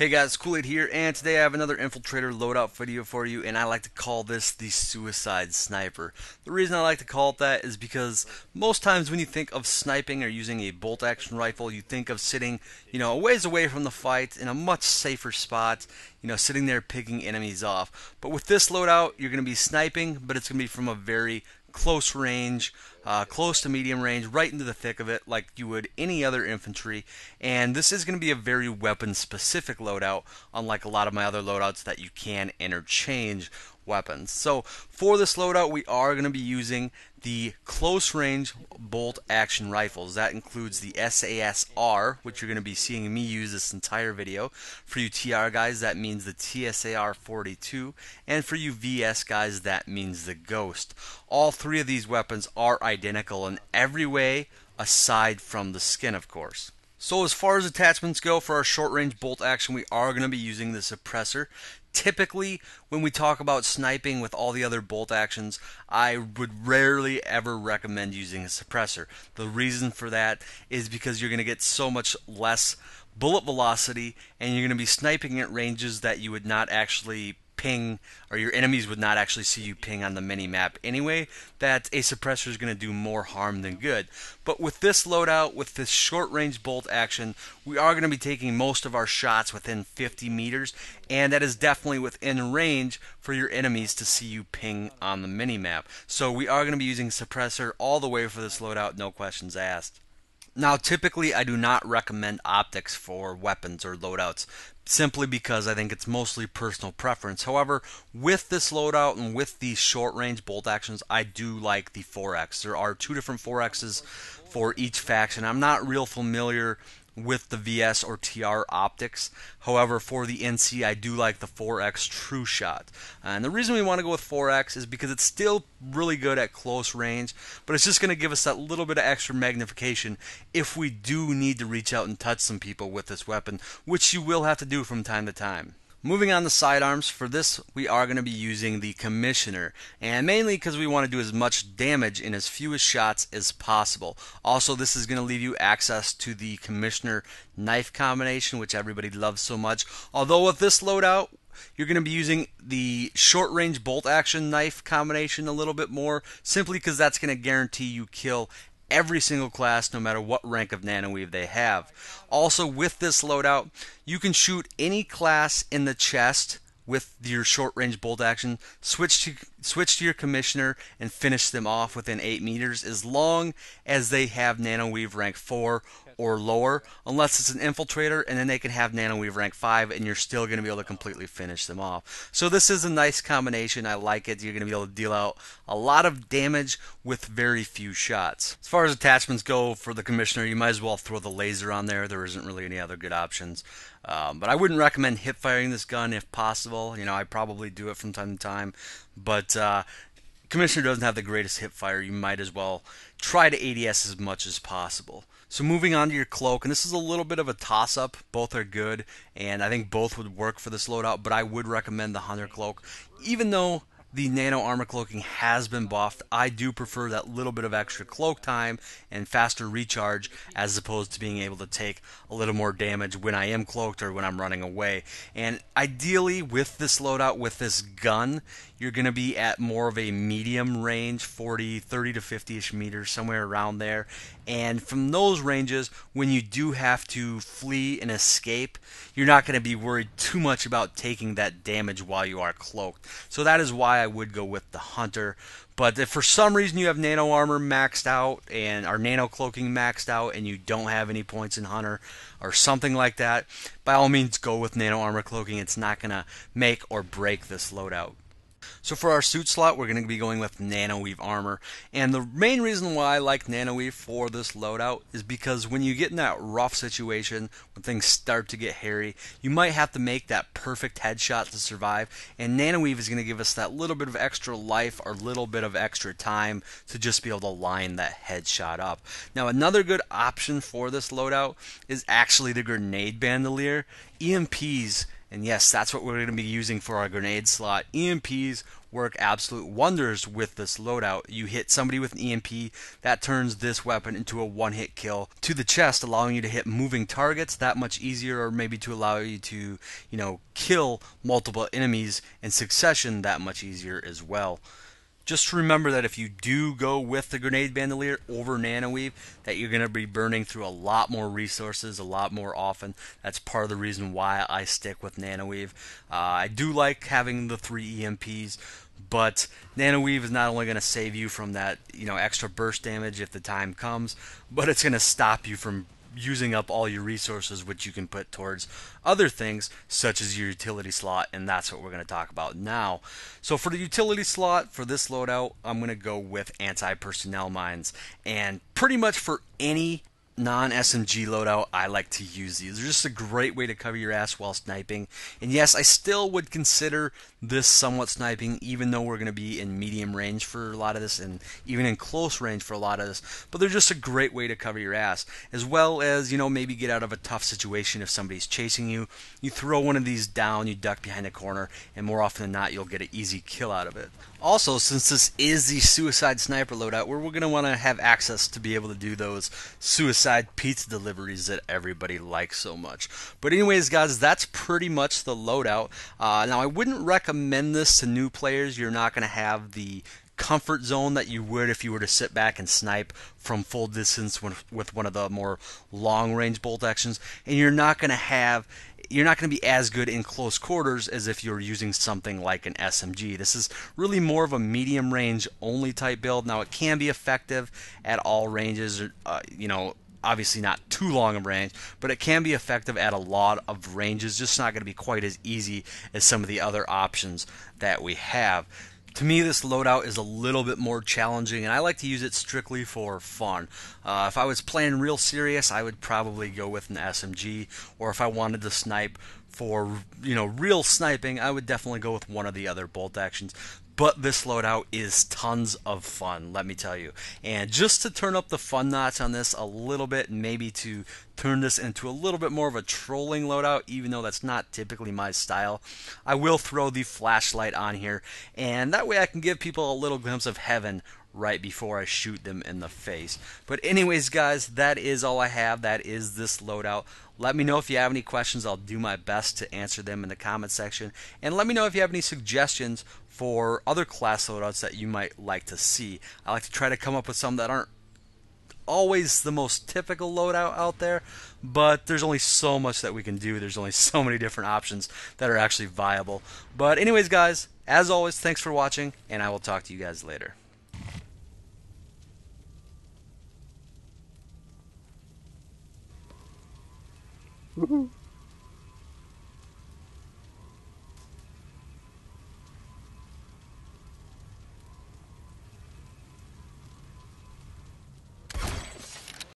Hey guys, Kool-Aid here, and today I have another Infiltrator loadout video for you, and I like to call this the Suicide Sniper. The reason I like to call it that is because most times when you think of sniping or using a bolt-action rifle, you think of sitting, a ways away from the fight in a much safer spot, sitting there picking enemies off. But with this loadout, you're going to be sniping, but it's going to be from a very close range, close to medium range, right into the thick of it like you would any other infantry. And this is going to be a very weapon specific loadout, unlike a lot of my other loadouts that you can interchange weapons. So for this loadout, we are going to be using the close range bolt action rifles. That includes the SAS-R, which you're going to be seeing me use this entire video. For you TR guys, that means the TSAR-42, and for you VS guys, that means the Ghost. All three of these weapons are identical in every way, aside from the skin, of course. So as far as attachments go, for our short range bolt action, we are going to be using the suppressor. Typically, when we talk about sniping with all the other bolt actions, I would rarely ever recommend using a suppressor. The reason for that is because you're going to get so much less bullet velocity, and you're going to be sniping at ranges that you would not actually ping, or your enemies would not actually see you ping on the mini map anyway, that a suppressor is going to do more harm than good. But with this loadout, with this short range bolt action, we are going to be taking most of our shots within 50 meters, and that is definitely within range for your enemies to see you ping on the mini map. So we are going to be using suppressor all the way for this loadout, no questions asked. Now, typically, I do not recommend optics for weapons or loadouts, simply because I think it's mostly personal preference. However, with this loadout and with these short-range bolt actions, I do like the 4X. There are two different 4Xs for each faction. I'm not real familiar with the VS or TR optics. However, for the NC, I do like the 4X True Shot. And the reason we want to go with 4X is because it's still really good at close range, but it's just going to give us that little bit of extra magnification if we do need to reach out and touch some people with this weapon, which you will have to do from time to time. Moving on to sidearms, for this we are going to be using the Commissioner, and mainly because we want to do as much damage in as few shots as possible. Also, this is going to leave you access to the Commissioner knife combination, which everybody loves so much. Although with this loadout, you're going to be using the short range bolt action knife combination a little bit more, simply because that's going to guarantee you kill every single class, no matter what rank of Nanoweave they have. Also, with this loadout, you can shoot any class in the chest with your short range bolt action, switch to your Commissioner, and finish them off within 8 meters, as long as they have Nanoweave rank 4 or lower, unless it's an Infiltrator, and then they can have Nanoweave rank 5, and you're still going to be able to completely finish them off. So this is a nice combination. I like it. You're going to be able to deal out a lot of damage with very few shots. As far as attachments go for the Commissioner, you might as well throw the laser on there. There isn't really any other good options. But I wouldn't recommend hip firing this gun if possible. I probably do it from time to time, but Commissioner doesn't have the greatest hip fire. You might as well try to ADS as much as possible. So moving on to your Cloak, and this is a little bit of a toss-up. Both are good, and I think both would work for this loadout, but I would recommend the Hunter Cloak. Even though the nano armor cloaking has been buffed, I do prefer that little bit of extra cloak time and faster recharge, as opposed to being able to take a little more damage when I am cloaked or when I'm running away. And ideally, with this loadout, with this gun, you're going to be at more of a medium range, 30 to 50-ish meters, somewhere around there. And from those ranges, when you do have to flee and escape, you're not going to be worried too much about taking that damage while you are cloaked. So that is why I would go with the Hunter. But if for some reason you have nano armor maxed out and or nano cloaking maxed out and you don't have any points in Hunter or something like that, by all means go with nano armor cloaking. It's not going to make or break this loadout. So for our suit slot, we're going to be going with Nanoweave armor. And the main reason why I like Nanoweave for this loadout is because when you get in that rough situation, when things start to get hairy, you might have to make that perfect headshot to survive. And Nanoweave is going to give us that little bit of extra life or little bit of extra time to just be able to line that headshot up. Now, another good option for this loadout is actually the grenade bandolier. EMPs And yes, that's what we're going to be using for our grenade slot. EMPs work absolute wonders with this loadout. You hit somebody with an EMP, that turns this weapon into a one-hit kill to the chest, allowing you to hit moving targets that much easier, or maybe to allow you to, kill multiple enemies in succession that much easier as well. Just remember that if you do go with the Grenade Bandolier over Nanoweave, that you're going to be burning through a lot more resources a lot more often. That's part of the reason why I stick with Nanoweave. I do like having the 3 EMPs, but Nanoweave is not only going to save you from that extra burst damage if the time comes, but it's going to stop you from using up all your resources, which you can put towards other things such as your utility slot, and that's what we're going to talk about now. So for the utility slot for this loadout, I'm going to go with anti-personnel mines, and pretty much for any non-SMG loadout, I like to use these. They're just a great way to cover your ass while sniping. And yes, I still would consider this somewhat sniping, even though we're going to be in medium range for a lot of this, and even in close range for a lot of this. But they're just a great way to cover your ass, as well as, maybe get out of a tough situation if somebody's chasing you. You throw one of these down, you duck behind a corner, and more often than not, you'll get an easy kill out of it. Also, since this is the Suicide Sniper loadout, we're going to want to have access to be able to do those suicide pizza deliveries that everybody likes so much. But anyways, guys, that's pretty much the loadout. Now, I wouldn't recommend this to new players. You're not going to have the comfort zone that you would if you were to sit back and snipe from full distance with one of the more long range bolt actions, and you're not going to be as good in close quarters as if you're using something like an SMG. This is really more of a medium range only type build. Now, it can be effective at all ranges, obviously not too long of range, but it can be effective at a lot of ranges, just not going to be quite as easy as some of the other options that we have. To me, this loadout is a little bit more challenging, and I like to use it strictly for fun. If I was playing real serious, I would probably go with an SMG, or if I wanted to snipe for real sniping, I would definitely go with one of the other bolt actions. But this loadout is tons of fun, let me tell you. And just to turn up the fun notch on this a little bit, maybe to turn this into a little bit more of a trolling loadout, even though that's not typically my style, I will throw the flashlight on here, and that way I can give people a little glimpse of heaven right before I shoot them in the face. But anyways, guys, that is all I have. That is this loadout. Let me know if you have any questions. I'll do my best to answer them in the comment section. And let me know if you have any suggestions for other class loadouts that you might like to see. I like to try to come up with some that aren't always the most typical loadout out there, but there's only so much that we can do. There's only so many different options that are actually viable. But anyways, guys, as always, thanks for watching, and I will talk to you guys later. Woohoo!